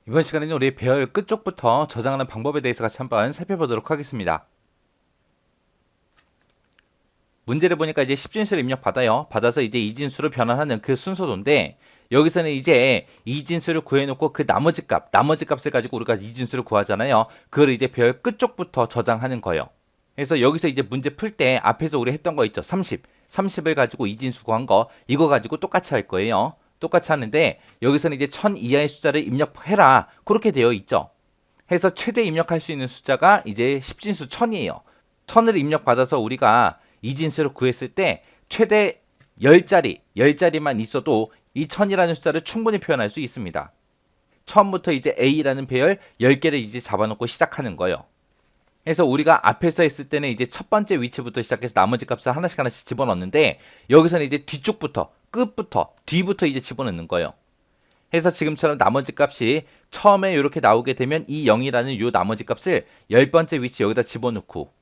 이번 시간에는 우리 배열 끝쪽부터 저장하는 방법에 대해서 같이 한번 살펴보도록 하겠습니다. 문제를 보니까 이제 10진수를 입력받아요. 받아서 이제 이진수로 변환하는 그 순서도인데, 여기서는 이제 이진수를 구해놓고 그 나머지 값을 가지고 우리가 이진수를 구하잖아요. 그걸 이제 배열 끝쪽부터 저장하는 거예요. 그래서 여기서 이제 문제 풀 때 앞에서 우리 했던 거 있죠. 30을 가지고 이진수 구한 거, 이거 가지고 똑같이 할 거예요. 똑같이 하는데 여기서는 이제 1000 이하의 숫자를 입력해라, 그렇게 되어 있죠. 해서 최대 입력할 수 있는 숫자가 이제 10진수 1000이에요. 1000을 입력받아서 우리가 이진수를 구했을 때 최대 10자리만 있어도 이 1000이라는 숫자를 충분히 표현할 수 있습니다. 처음부터 이제 A라는 배열 10개를 이제 잡아놓고 시작하는 거예요. 그래서 우리가 앞에서 했을 때는 이제 첫 번째 위치부터 시작해서 나머지 값을 하나씩 집어넣는데, 여기서는 이제 뒤쪽부터, 끝부터, 뒤부터 이제 집어넣는 거예요. 해서 지금처럼 나머지 값이 처음에 이렇게 나오게 되면 이 0이라는 요 나머지 값을 10번째 위치 여기다 집어넣고,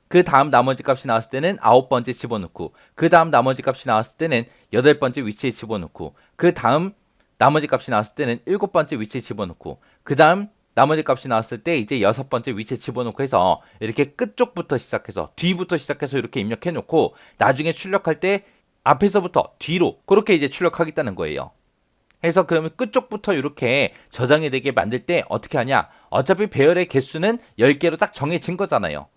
그 다음 나머지 값이 나왔을 때는 9번째 집어넣고, 그 다음 나머지 값이 나왔을 때는 8번째 위치에 집어넣고, 그 다음 나머지 값이 나왔을 때는 7번째 위치에 집어넣고, 그 다음 나머지 값이 나왔을 때 이제 6번째 위치에 집어넣고 해서 이렇게 끝쪽부터 시작해서 뒤부터 시작해서 이렇게 입력해 놓고, 나중에 출력할 때 앞에서부터 뒤로 그렇게 이제 출력하겠다는 거예요. 해서 그러면 끝쪽부터 이렇게 저장이 되게 만들 때 어떻게 하냐? 어차피 배열의 개수는 10개로 딱 정해진 거잖아요.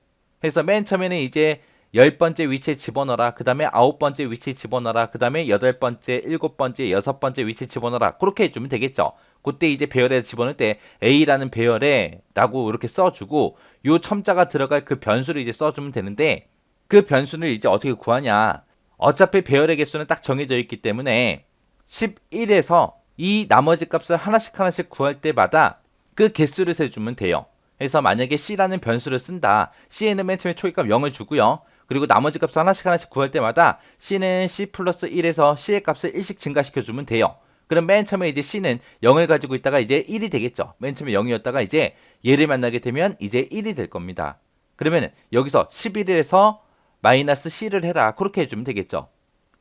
해서 맨 처음에는 이제 10번째 위치에 집어넣어라. 그 다음에 9번째 위치에 집어넣어라. 그 다음에 8번째, 7번째, 6번째 위치에 집어넣어라. 그렇게 해주면 되겠죠. 그때 이제 배열에 집어넣을 때 A라는 배열에 라고 이렇게 써주고, 요 첨자가 들어갈 그 변수를 이제 써주면 되는데, 그 변수를 이제 어떻게 구하냐? 어차피 배열의 개수는 딱 정해져 있기 때문에 11에서 이 나머지 값을 하나씩 구할 때마다 그 개수를 세주면 돼요. 그래서 만약에 C라는 변수를 쓴다. C에는 맨 처음에 초기값 0을 주고요. 그리고 나머지 값을 하나씩 구할 때마다 C는 C 플러스 1에서 C의 값을 1씩 증가시켜주면 돼요. 그럼 맨 처음에 이제 C는 0을 가지고 있다가 이제 1이 되겠죠. 맨 처음에 0이었다가 이제 얘를 만나게 되면 이제 1이 될 겁니다. 그러면 여기서 11에서 마이너스 C를 해라. 그렇게 해주면 되겠죠.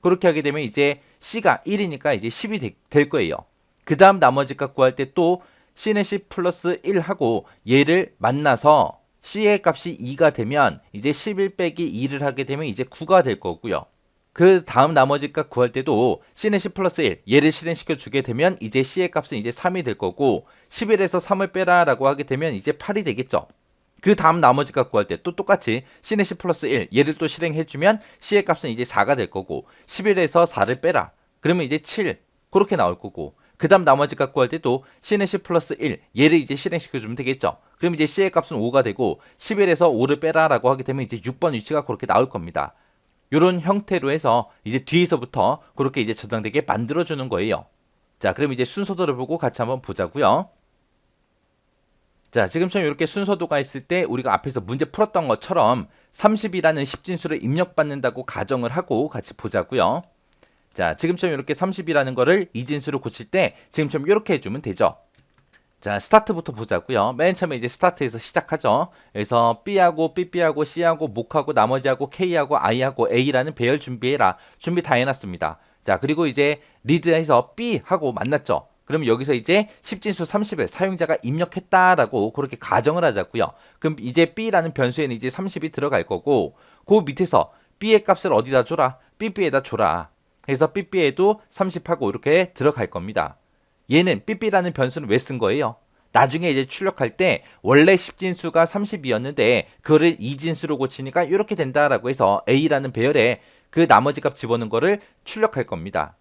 그렇게 하게 되면 이제 C가 1이니까 이제 10이 될 거예요. 그 다음 나머지 값 구할 때 또 C는 C 플러스 1 하고 얘를 만나서 C의 값이 2가 되면 이제 11 빼기 2를 하게 되면 이제 9가 될 거고요. 그 다음 나머지 값 구할 때도 C는 C 플러스 1 얘를 실행시켜 주게 되면 이제 C의 값은 이제 3이 될 거고, 11에서 3을 빼라 라고 하게 되면 이제 8이 되겠죠. 그 다음 나머지 값 구할 때 또 똑같이 C는 C 플러스 1 얘를 또 실행해주면 C의 값은 이제 4가 될 거고, 11에서 4를 빼라 그러면 이제 7 그렇게 나올 거고, 그 다음 나머지 값 구할 때도 C는 C 플러스 1 얘를 이제 실행시켜주면 되겠죠. 그럼 이제 C의 값은 5가 되고 11에서 5를 빼라 라고 하게 되면 이제 6번 위치가 그렇게 나올 겁니다. 이런 형태로 해서 이제 뒤에서부터 그렇게 이제 저장되게 만들어주는 거예요. 자, 그럼 이제 순서도를 보고 같이 한번 보자고요. 자, 지금처럼 이렇게 순서도가 있을 때 우리가 앞에서 문제 풀었던 것처럼 30이라는 10진수를 입력받는다고 가정을 하고 같이 보자고요. 자, 지금처럼 이렇게 30이라는 거를 이진수로 고칠 때 지금처럼 이렇게 해주면 되죠. 자, 스타트부터 보자고요. 맨 처음에 이제 스타트에서 시작하죠. 그래서 B하고 Pp하고 C하고 목하고 나머지하고 K하고 I하고 A라는 배열 준비해라. 준비 다 해놨습니다. 자, 그리고 이제 리드해서 B하고 만났죠. 그럼 여기서 이제 10진수 30을 사용자가 입력했다라고 그렇게 가정을 하자고요. 그럼 이제 B라는 변수에는 이제 30이 들어갈 거고, 그 밑에서 B의 값을 어디다 줘라? Pp에다 줘라. 그래서 Pp에도 30하고 이렇게 들어갈 겁니다. 얘는 삐삐라는 변수는 왜 쓴 거예요? 나중에 이제 출력할 때 원래 10진수가 30이었는데 그거를 2진수로 고치니까 이렇게 된다라고 해서 A라는 배열에 그 나머지 값 집어넣은 거를 출력할 겁니다.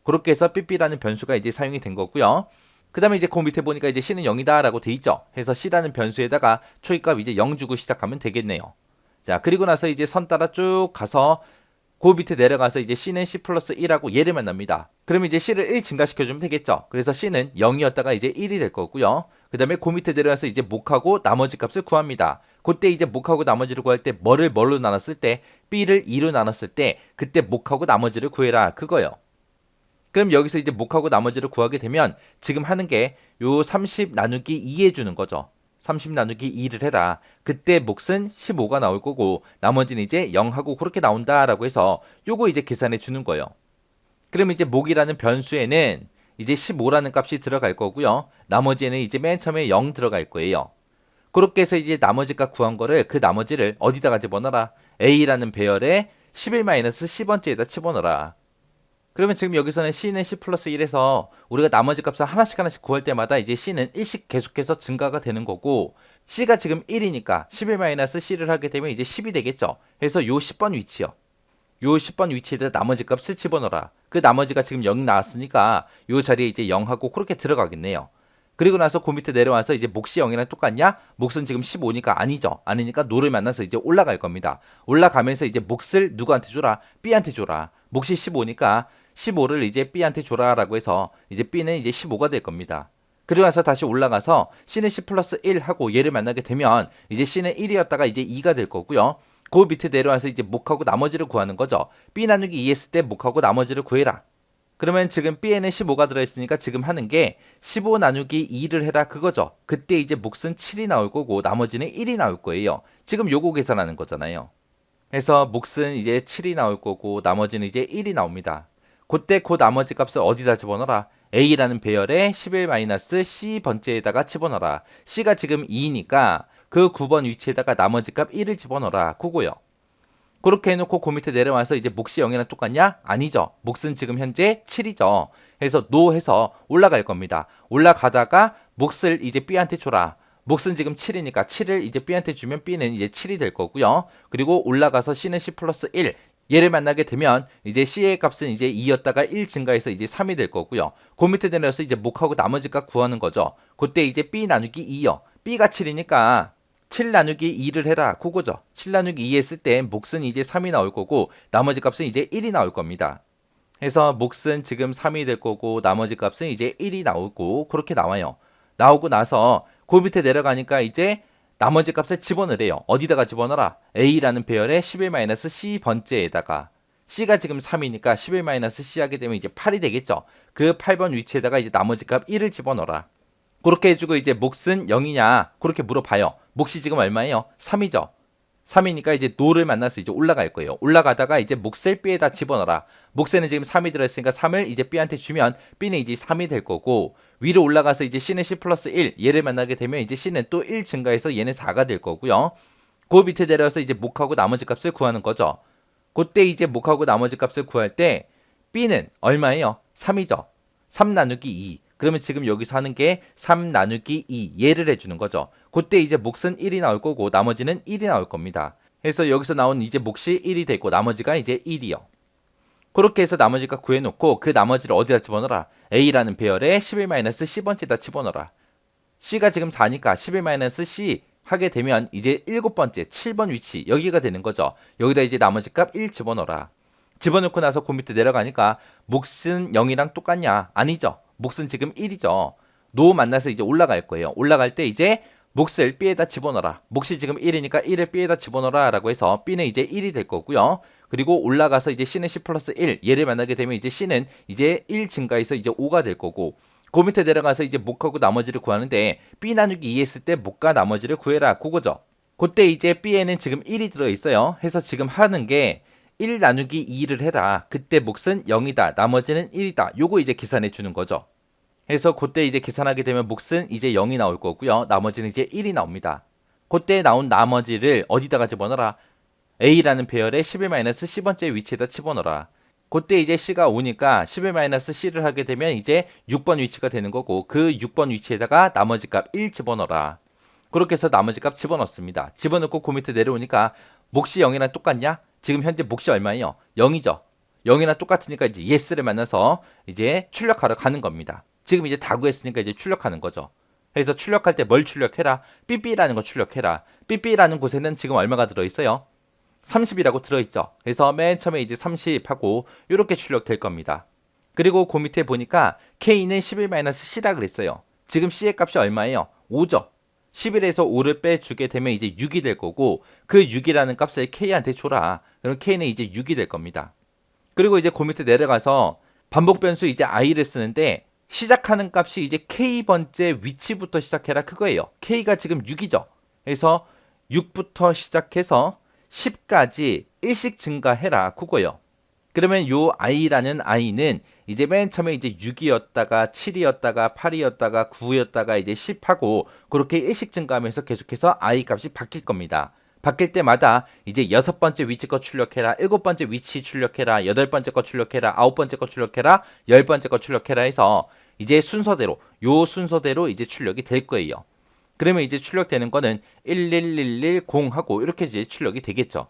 그렇게 해서 삐삐라는 변수가 이제 사용이 된 거고요. 그 다음에 이제 그 밑에 보니까 이제 C는 0이다 라고 돼 있죠. 그래서 C라는 변수에다가 초기값 이제 0 주고 시작하면 되겠네요. 자, 그리고 나서 이제 선 따라 쭉 가서 그 밑에 내려가서 이제 C는 C 플러스 1하고 얘를 만납니다. 그러면 이제 C를 1 증가시켜주면 되겠죠. 그래서 C는 0이었다가 이제 1이 될 거고요. 그 다음에 그 밑에 내려가서 이제 목하고 나머지 값을 구합니다. 그때 이제 목하고 나머지를 구할 때 뭐를 뭘로 나눴을 때 B를 2로 나눴을 때 그때 목하고 나머지를 구해라 그거요. 그럼 여기서 이제 목하고 나머지를 구하게 되면 지금 하는 게 요 30 나누기 2 해주는 거죠. 30 나누기 2를 해라. 그때 몫은 15가 나올 거고 나머지는 이제 0하고 그렇게 나온다라고 해서 요거 이제 계산해 주는 거예요. 그러면 이제 목이라는 변수에는 이제 15라는 값이 들어갈 거고요. 나머지는 이제 맨 처음에 0 들어갈 거예요. 그렇게 해서 이제 나머지 값 구한 거를 그 나머지를 어디다가 집어넣어라? A라는 배열에 11-10번째에다 집어넣어라. 그러면 지금 여기서는 C는 C 플러스 1에서 우리가 나머지 값을 하나씩 구할 때마다 이제 C는 1씩 계속해서 증가가 되는 거고, C가 지금 1이니까 11-C를 하게 되면 이제 10이 되겠죠. 그래서 요 10번 위치요. 요 10번 위치에다 나머지 값을 집어넣어라. 그 나머지가 지금 0 나왔으니까 요 자리에 이제 0하고 그렇게 들어가겠네요. 그리고 나서 그 밑에 내려와서 이제 몫이 0이랑 똑같냐? 몫은 지금 15니까 아니죠. 아니니까 노를 만나서 이제 올라갈 겁니다. 올라가면서 이제 몫을 누구한테 줘라? B한테 줘라. 몫이 15니까 15를 이제 B한테 줘라라고 해서 이제 B는 이제 15가 될 겁니다. 그리고 나서 다시 올라가서 C는 C 플러스 1 하고 얘를 만나게 되면 이제 C는 1이었다가 이제 2가 될 거고요. 그 밑에 내려와서 이제 몫하고 나머지를 구하는 거죠. B 나누기 2 했을 때 몫하고 나머지를 구해라. 그러면 지금 B에는 15가 들어있으니까 지금 하는 게 15 나누기 2를 해라 그거죠. 그때 이제 몫은 7이 나올 거고 나머지는 1이 나올 거예요. 지금 요거 계산하는 거잖아요. 그래서 몫은 이제 7이 나올 거고 나머지는 이제 1이 나옵니다. 그때 그 나머지 값을 어디다 집어넣어라? A라는 배열에 11-C 번째에다가 집어넣어라. C가 지금 2니까 그 9번 위치에다가 나머지 값 1을 집어넣어라. 그거요. 그렇게 해놓고 그 밑에 내려와서 이제 몫이 0이랑 똑같냐? 아니죠. 몫은 지금 현재 7이죠. 그래서 노 해서 올라갈 겁니다. 올라가다가 몫을 이제 B한테 줘라. 몫은 지금 7이니까 7을 이제 B한테 주면 B는 이제 7이 될 거고요. 그리고 올라가서 C는 C 플러스 1. 얘를 만나게 되면 이제 C의 값은 이제 2였다가 1 증가해서 이제 3이 될 거고요. 그 밑에 내려서 이제 몫하고 나머지 값 구하는 거죠. 그때 이제 B 나누기 2요. B가 7이니까 7 나누기 2를 해라. 그거죠. 7 나누기 2 했을 때 몫은 이제 3이 나올 거고 나머지 값은 이제 1이 나올 겁니다. 그래서 몫은 지금 3이 될 거고 나머지 값은 이제 1이 나오고 그렇게 나와요. 나오고 나서 그 밑에 내려가니까 이제 나머지 값을 집어넣으래요. 어디다가 집어넣어라? A라는 배열에 11-C 번째에다가 C가 지금 3이니까 11-C 하게 되면 이제 8이 되겠죠. 그 8번 위치에다가 이제 나머지 값 1을 집어넣어라. 그렇게 해주고 이제 몫은 0이냐? 그렇게 물어봐요. 몫이 지금 얼마예요? 3이죠. 3이니까 이제 노를 만나서 이제 올라갈 거예요. 올라가다가 이제 몫을 B에다 집어넣어라. 몫에는 지금 3이 들어있으니까 3을 이제 B한테 주면 B는 이제 3이 될 거고 위로 올라가서 이제 C는 C 플러스 1 얘를 만나게 되면 이제 C는 또 1 증가해서 얘는 4가 될 거고요. 그 밑에 내려와서 이제 몫하고 나머지 값을 구하는 거죠. 그때 이제 몫하고 나머지 값을 구할 때 B는 얼마예요? 3이죠. 3 나누기 2. 그러면 지금 여기서 하는 게 3 나누기 2 얘를 해주는 거죠. 그때 이제 몫은 1이 나올 거고 나머지는 1이 나올 겁니다. 그래서 여기서 나온 이제 몫이 1이 되고 나머지가 이제 1이요. 그렇게 해서 나머지가 구해놓고 그 나머지를 어디다 집어넣어라? A라는 배열에 11-C번째에다 집어넣어라. C가 지금 4니까 11-C 하게 되면 이제 7번째 7번 위치 여기가 되는 거죠. 여기다 이제 나머지 값 1 집어넣어라. 집어넣고 나서 그 밑에 내려가니까 몫은 0이랑 똑같냐? 아니죠. 몫은 지금 1이죠. 노 만나서 이제 올라갈 거예요. 올라갈 때 이제 몫을 B에다 집어넣어라. 몫이 지금 1이니까 1을 B에다 집어넣어라 라고 해서 B는 이제 1이 될 거고요. 그리고 올라가서 이제 C는 C 플러스 1 얘를 만나게 되면 이제 C는 이제 1 증가해서 이제 5가 될 거고 그 밑에 내려가서 이제 몫하고 나머지를 구하는데 B 나누기 2 했을 때 몫과 나머지를 구해라. 그거죠. 그때 이제 B에는 지금 1이 들어있어요. 해서 지금 하는 게 1 나누기 2를 해라. 그때 몫은 0이다. 나머지는 1이다. 요거 이제 계산해 주는 거죠. 그래서 그때 이제 계산하게 되면 몫은 이제 0이 나올 거고요. 나머지는 이제 1이 나옵니다. 그때 나온 나머지를 어디다가 집어넣어라? A라는 배열에 11-C번째 위치에다 집어넣어라. 그때 이제 C가 오니까 11-C를 하게 되면 이제 6번 위치가 되는 거고 그 6번 위치에다가 나머지 값 1 집어넣어라. 그렇게 해서 나머지 값 집어넣습니다. 집어넣고 그 밑에 내려오니까 몫이 0이랑 똑같냐? 지금 현재 몫이 얼마예요? 0이죠. 0이랑 똑같으니까 이제 yes를 만나서 이제 출력하러 가는 겁니다. 지금 이제 다 구했으니까 이제 출력하는 거죠. 그래서 출력할 때 뭘 출력해라? 삐삐라는 거 출력해라. 삐삐라는 곳에는 지금 얼마가 들어있어요? 30이라고 들어있죠. 그래서 맨 처음에 이제 30하고 이렇게 출력될 겁니다. 그리고 그 밑에 보니까 K는 11-C라 그랬어요. 지금 C의 값이 얼마예요? 5죠. 11에서 5를 빼주게 되면 이제 6이 될 거고 그 6이라는 값을 K한테 줘라. 그럼 K는 이제 6이 될 겁니다. 그리고 이제 그 밑에 내려가서 반복 변수 이제 I를 쓰는데 시작하는 값이 이제 K번째 위치부터 시작해라 그거예요. K가 지금 6이죠. 그래서 6부터 시작해서 10까지 1씩 증가해라 그거예요. 그러면 요 i라는 i는 이제 맨 처음에 이제 6이었다가 7이었다가 8이었다가 9였다가 이제 10하고 그렇게 일씩 증가하면서 계속해서 i 값이 바뀔 겁니다. 바뀔 때마다 이제 여섯 번째 위치 거 출력해라, 일곱 번째 위치 출력해라, 여덟 번째 거 출력해라, 아홉 번째 거 출력해라, 열 번째 거 출력해라 해서 이제 순서대로 요 순서대로 이제 출력이 될 거예요. 그러면 이제 출력되는 거는 11110 하고 이렇게 이제 출력이 되겠죠.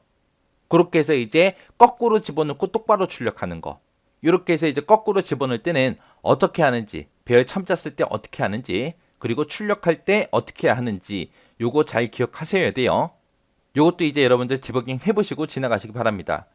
그렇게 해서 이제 거꾸로 집어넣고 똑바로 출력하는 거. 이렇게 해서 이제 거꾸로 집어넣을 때는 어떻게 하는지, 별 첨자 쓸 때 어떻게 하는지, 그리고 출력할 때 어떻게 하는지 요거 잘 기억하셔야 돼요. 요것도 이제 여러분들 디버깅 해보시고 지나가시기 바랍니다.